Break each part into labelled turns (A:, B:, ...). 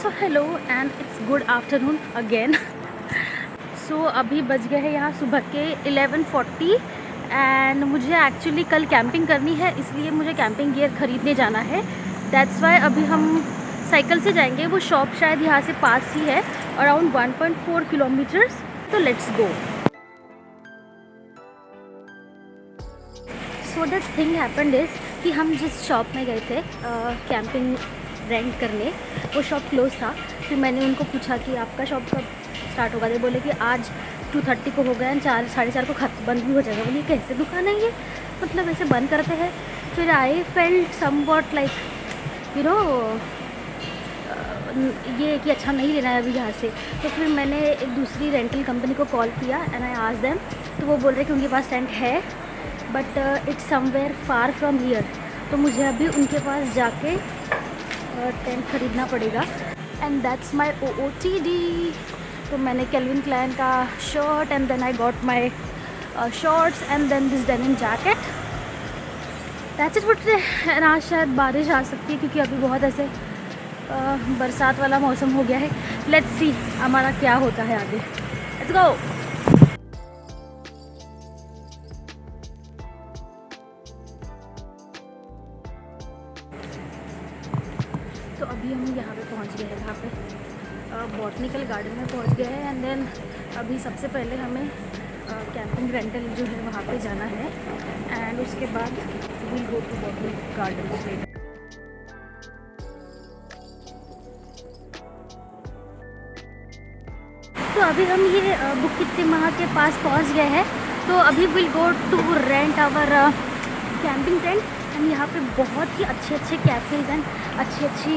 A: So hello and it's good afternoon again. So अभी बज गए हैं यहाँ सुबह के 11:40 एंड मुझे एक्चुअली कल कैंपिंग करनी है, इसलिए मुझे कैंपिंग गियर ख़रीदने जाना है। दैट्स वाई अभी हम साइकिल से जाएंगे। वो शॉप शायद यहाँ से पास ही है, अराउंड 1.4 किलोमीटर्स। तो let's go. So the thing happened is कि हम जिस शॉप में गए थे कैंपिंग रेंट करने, वो शॉप क्लोज था। फिर मैंने उनको पूछा कि आपका शॉप कब स्टार्ट होगा। they बोले कि आज 2:30 को हो गया एंड 4-4:30 को बंद भी हो जाएगा। बोलिए कैसे दुकान है ये, मतलब ऐसे बंद करते हैं। फिर I felt somewhat like you know ये कि अच्छा नहीं लेना है अभी यहाँ से। तो फिर मैंने एक दूसरी रेंटल कंपनी को कॉल किया एंड आई आस्क्ड देम। तो वो बोल रहे कि उनके पास टेंट है but it's somewhere far from here. तो मुझे अभी उनके पास जाके टेंट ख़रीदना पड़ेगा एंड दैट्स माई OOTD। तो मैंने केल्विन क्लाइन का shirt and then I got my shorts and then this denim jacket. That's it for today. And आज शायद बारिश आ सकती है क्योंकि अभी बहुत ऐसे बरसात वाला मौसम हो गया है। लेट्स सी हमारा क्या होता है आगे। Let's go. तो अभी हम यहाँ पे पहुँच गए हैं, यहाँ पे बॉटनिकल गार्डन में पहुँच गए हैं एंड देन अभी सबसे पहले हमें कैंपिंग रेंटल जो है वहाँ पे जाना है एंड उसके बाद will go to botanical garden. तो अभी हम ये बुक कितने माह के पास पहुँच गए हैं। तो अभी will go to rent our camping tent and यहाँ पे बहुत ही अच्छे अच्छे कैफ़ेज़ एंड अच्छी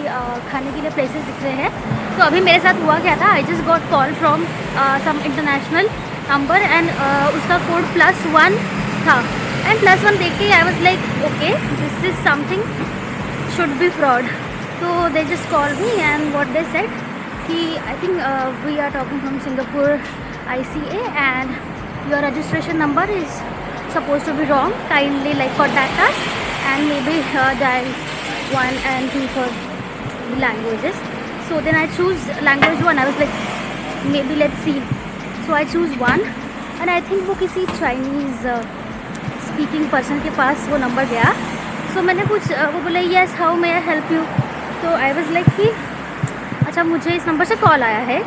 A: खाने के लिए प्लेसेस दिख रहे हैं। तो अभी मेरे साथ हुआ क्या था, I just got call from some international number and उसका कोड +1 था एंड +1 देख के I was like okay this is something should be fraud. तो they just call me and what they said कि I think we are talking from Singapore ICA and your registration number is supposed to be wrong, kindly like contact us and maybe dial 1 and 2 for the languages. So then I choose language 1. I was like maybe let's see. So I choose 1 and I think वो किसी Chinese speaking person के पास वो number गया। So मैंने वो बोला yes how may I help you। तो I was like कि अच्छा मुझे इस नंबर से कॉल आया है,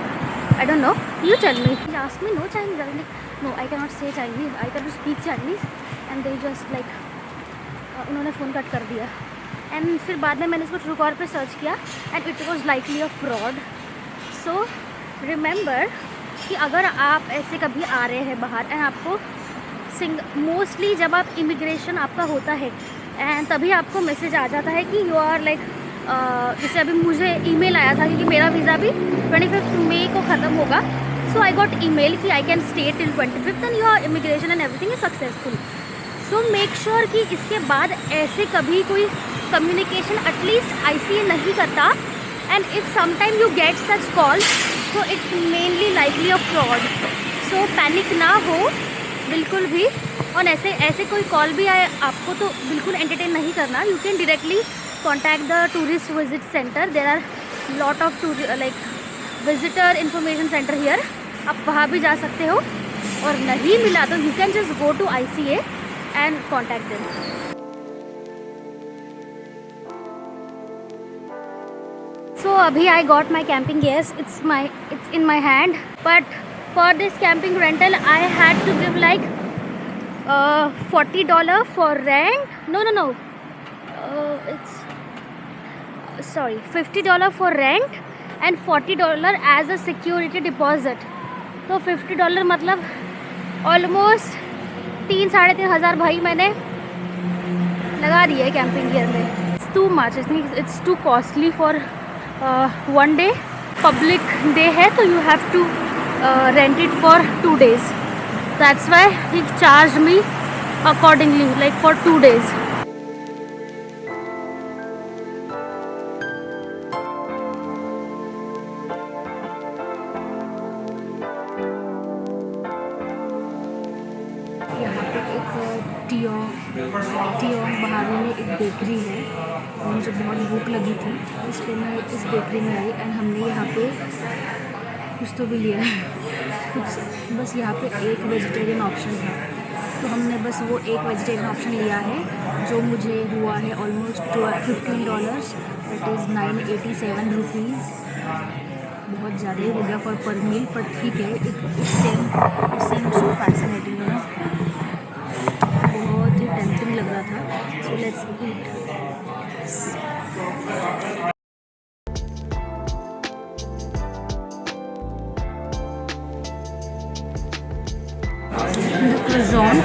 A: I don't know, you tell me। He asked me no Chinese। I was like no I cannot say Chinese, I cannot speak Chinese and they just like उन्होंने phone cut कर दिया। And फिर बाद में मैंने इसको ट्रूकॉलर पे search किया and it was likely a fraud. So remember कि अगर आप ऐसे कभी आ रहे हैं बाहर एंड आपको मोस्टली जब आप इमिग्रेशन आपका होता है एंड तभी आपको मैसेज आ जाता है कि यू आर लाइक जैसे अभी मुझे ईमेल आया था क्योंकि मेरा वीज़ा भी 25 मई को ख़त्म होगा। सो आई गॉट ईमेल कि I can stay till 25 and your immigration and everything is successful. So make sure कि इसके बाद ऐसे कभी कोई कम्युनिकेशन एटलीस्ट ICA नहीं करता and if sometime you get such call so it's mainly likely a fraud. So panic ना हो बिल्कुल भी। और ऐसे कोई कॉल भी आए आपको तो बिल्कुल एंटरटेन नहीं करना। You can directly contact the tourist visit centre. There are lot of like visitor information centre here. आप वहाँ भी जा सकते हो और नहीं मिला तो you can just go to ICA and contact them. So abhi I got my camping gears. It's in my hand. But for this camping rental I had to give like $40 for rent. No. It's sorry, $50 for rent and $40 as a security deposit. तो $50 मतलब almost 3-3.5 हज़ार भाई मैंने लगा दिए camping gear में। It's too much, it's too costly for 1 day. Public day है तो you have to rent it for 2 days। That's why he charge me accordingly like for 2 days। यहाँ पे एक टियोंग बहारी में एक बेकरी है। मुझे बहुत भूख लगी थी इसलिए मैं इस बेकरी में आई एंड हमने यहाँ पे कुछ तो भी लिया है कुछ, बस यहाँ पे एक वेजिटेरियन ऑप्शन था तो हमने बस वो एक वेजिटेरियन ऑप्शन लिया है जो मुझे हुआ है ऑलमोस्ट $15, दैट इज़ 987 रुपीज़। बहुत ज़्यादा ही हो गया पर मील, पर ठीक है। इट सेम्स सो फैसिनेटिंग है ना, बहुत ही टेम्पटिंग लग रहा था। So let's eat. The croissant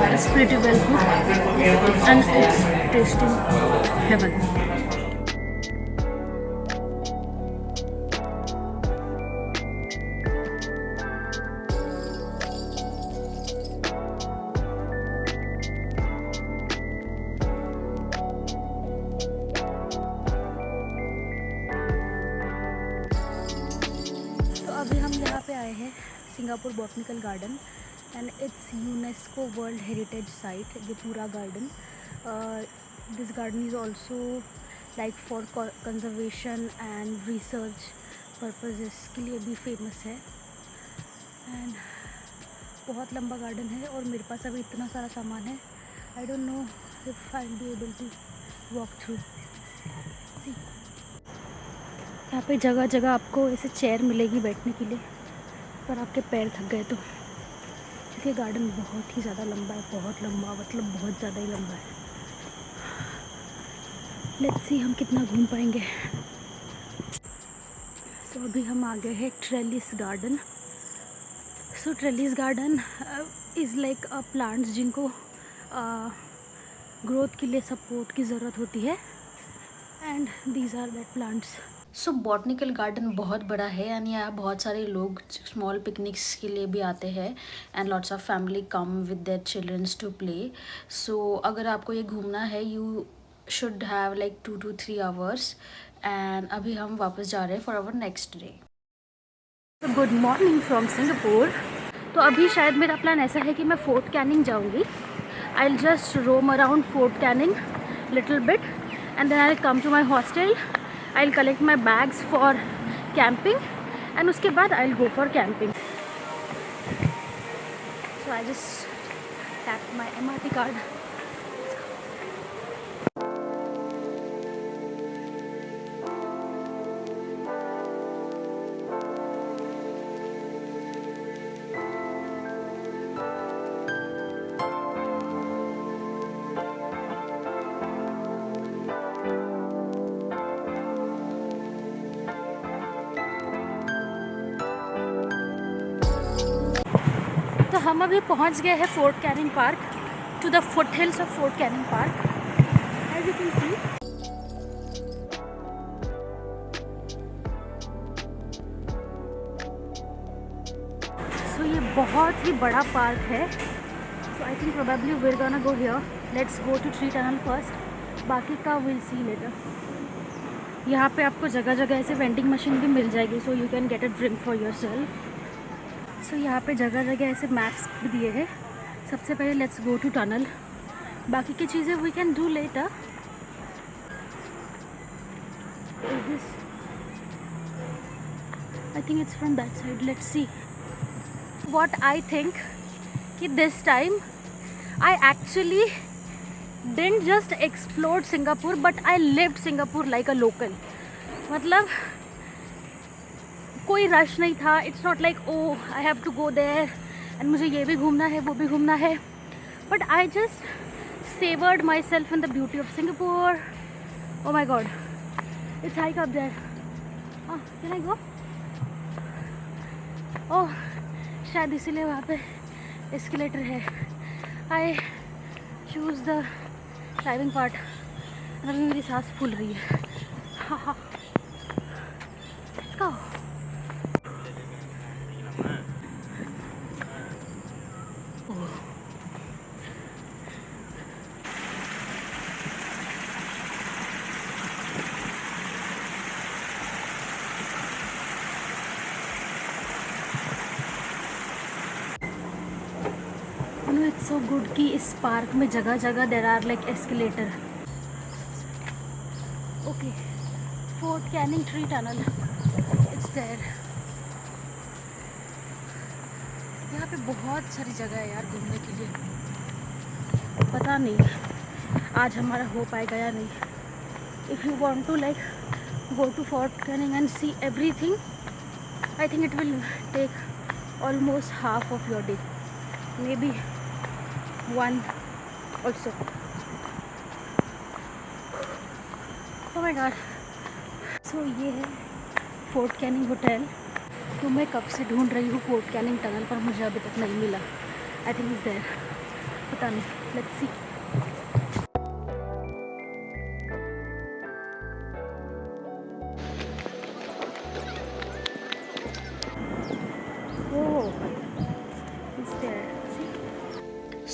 A: is pretty well cooked and it's tasting heaven. अभी हम यहाँ पे आए हैं Singapore botanical garden and it's UNESCO world heritage site. ये पूरा garden, this garden is also like for conservation and research purposes के लिए भी फेमस है। एंड बहुत लंबा गार्डन है और मेरे पास अभी इतना सारा सामान है, I don't know if I will be able to walk through. यहाँ पे जगह जगह आपको ऐसे चेयर मिलेगी बैठने के लिए, पर आपके पैर थक गए तो। ये गार्डन बहुत ही ज़्यादा लंबा है, बहुत लंबा, मतलब बहुत ज़्यादा ही लंबा है। लेट्स सी हम कितना घूम पाएंगे। सो अभी हम आ गए हैं trellis garden. So trellis garden is like plants जिनको ग्रोथ के लिए सपोर्ट की ज़रूरत होती है and these are that plants. So botanical garden बहुत बड़ा है एंड यहाँ बहुत सारे लोग स्मॉल पिकनिक्स के लिए भी आते हैं and lots of family come with their childrens to play. So अगर आपको ये घूमना है you should have like 2 to 3 hours and अभी हम वापस जा रहे हैं for our next day. Good morning from Singapore. तो अभी शायद मेरा प्लान ऐसा है कि मैं फोर्ट कैनिंग जाऊँगी। I will just roam around Fort Canning little bit and then I will come to my hostel. I'll collect my bags for camping and उसके बाद I'll go for camping. So I just tapped my MRT card. तो हम अभी पहुंच गए हैं Fort Canning Park, to the foot hills of Fort Canning Park as you can see. So ये बहुत ही बड़ा पार्क है। So I think probably we are gonna go here. Let's go to tree tunnel first, बाकी का will see letter. यहाँ पे आपको जगह जगह ऐसे वेंडिंग मशीन भी मिल जाएगी, so you can get a drink for yourself. So यहाँ पे जगह जगह ऐसे मैप्स भी दिए हैं। सबसे पहले लेट्स गो टू टनल, बाकी की चीज़ें we can do later. I think it's from that side, let's see. What I think कि this time I actually didn't just explore Singapore but I lived Singapore like a local. मतलब कोई rush नहीं था। It's not like oh I have to go there and मुझे ये भी घूमना है वो भी घूमना है, but I just savored myself in the beauty of Singapore. O my god, it's hike up there. Can I go? Oh, शायद इसीलिए वहाँ पे एस्केलेटर है। I choose the driving part. अभी मेरी सांस फूल रही है। हाँ हाँ, इसका इट्स सो गुड कि इस पार्क में जगह जगह there are like escalator. Okay, Fort Canning tree tunnel, it's there. यहाँ पे बहुत सारी जगह है यार घूमने के लिए. पता नहीं आज हमारा हो पाएगा या नहीं. If you want to like go to Fort Canning and see everything, I think it will take almost half of your day, maybe one also. Oh my god. So ये है फोर्ट कैनिंग होटल. तो मैं कब से ढूंढ रही हूँ fort Canning tunnel, पर मुझे अभी तक नहीं मिला. आई थिंक इज़ देयर, पता नहीं. Let's see.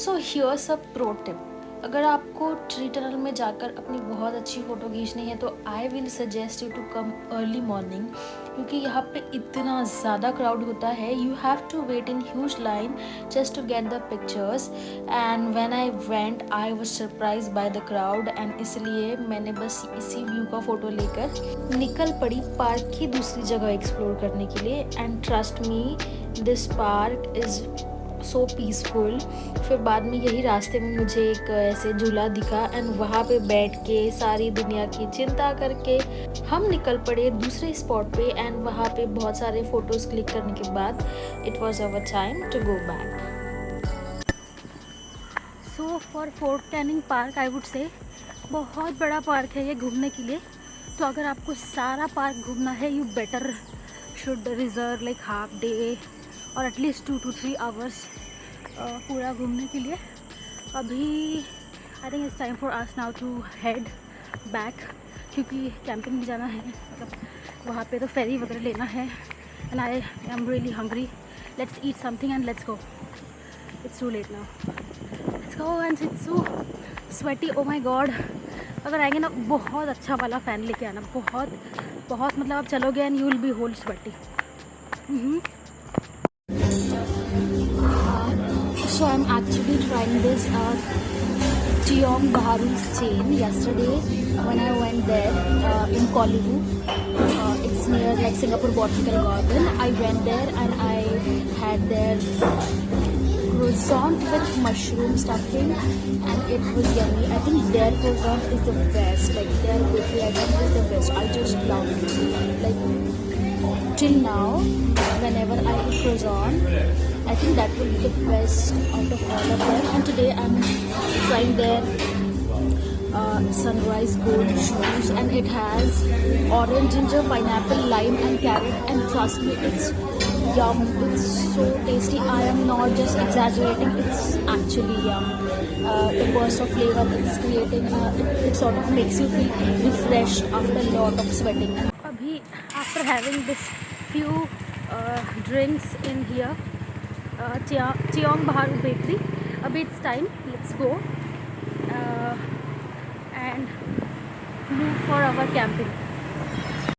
A: So here's a pro tip. अगर आपको ट्री टनल में जाकर अपनी बहुत अच्छी फ़ोटो खींचनी है तो I will suggest you to come early morning, क्योंकि यहाँ पे इतना ज़्यादा क्राउड होता है. You have to wait in huge line just to get the pictures. And when I went I was surprise by the crowd, and इसलिए मैंने बस इसी व्यू का फ़ोटो लेकर निकल पड़ी पार्क की दूसरी जगह एक्सप्लोर करने के लिए. And trust me, this park is so peaceful. फिर बाद में यही रास्ते में मुझे एक ऐसे झूला दिखा, एंड वहाँ पे बैठ के सारी दुनिया की चिंता करके हम निकल पड़े दूसरे स्पॉट पे. एंड वहाँ पे बहुत सारे फ़ोटोज़ क्लिक करने के बाद it was our time to go back. So for Fort Canning Park I would say बहुत बड़ा पार्क है ये घूमने के लिए. तो अगर आपको सारा पार्क घूमना है, you better should reserve like half day और एटलीस्ट 2 to 3 आवर्स पूरा घूमने के लिए. अभी I think it's time for us now to head back, क्योंकि कैंपिंग भी जाना है. मतलब वहाँ पे तो फेरी वगैरह लेना है. And I am really hungry. Let's eat something and let's go. It's too late now. Let's go. And it's so sweaty. Oh my god. अगर आएंगे ना, बहुत अच्छा वाला फ़ैन लेके आना. बहुत बहुत मतलब आप चलोगे and you will be whole sweaty. So I'm actually trying this Tiong Bahru's chain. Yesterday when I went there in Kolivu, it's near like Singapore Botanical Garden. I went there and I had their croissant with mushroom stuffing, and it was yummy. I think their croissant is the best. Like their bakery item is the best. I just love it. Like till now, whenever I eat croissant, I think that will be the best out of all of them. And today I'm trying their sunrise gold juice, and it has orange, ginger, pineapple, lime and carrot, and trust me, it's yum. It's so tasty. I am not just exaggerating, it's actually yum. The burst of flavor it's creating, it sort of makes you feel refreshed after a lot of sweating. Abhi after having this few drinks in here, Tiong Bahru Bakery, abhi it's time, let's go and move for our camping.